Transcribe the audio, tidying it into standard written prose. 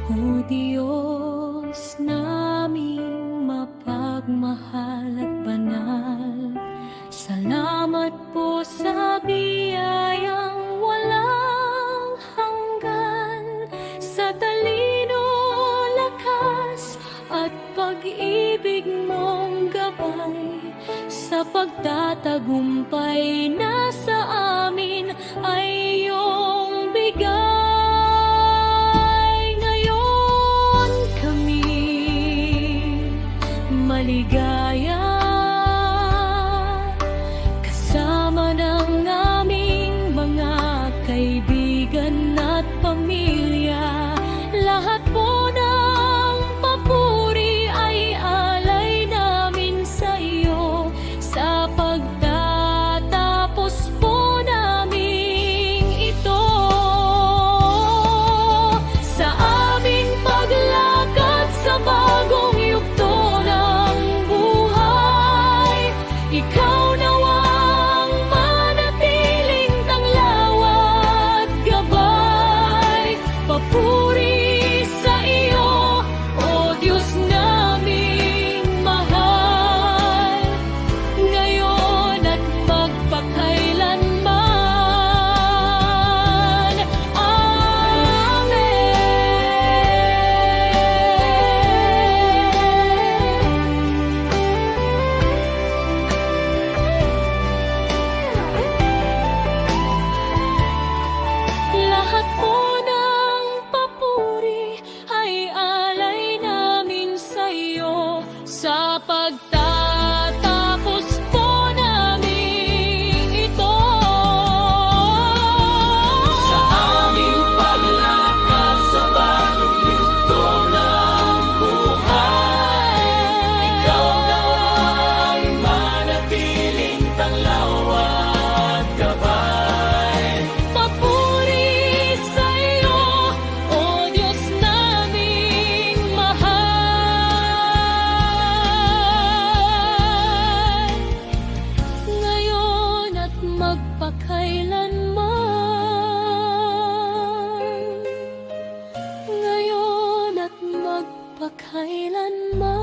O Diyos naming mapagmahal at banal, salamat po sa biyayang walang hanggan, sa talino, lakas at pag-ibig mong gabay, sa pagtatagumpay na sa amin ay iyong bigay. Ngayon kami maligaya, kasama ng aming mga kaibigan at pamilya. Lahat po ng papuri ay alay namin sa iyo, sa pagtatapos po naming ito. Sa aming paglakad sa bagong yugto ng buhay, ikaw nawang manatiling tanglaw at gabay. Papuri sa iyo, O Diyos naming mahal, ngayon at magpakailanman. Amen. Lahat po ng papuri ay alay namin sa iyo, sa pagtatapos po namin ito. Sa aming paglakad sa bagong yugto ng buhay, ikaw nawang manatiling tanglaw at gabay. Papuri sa iyo, O Diyos naming mahal, ngayon at magpakailanman. Ngayon at magpakailanman.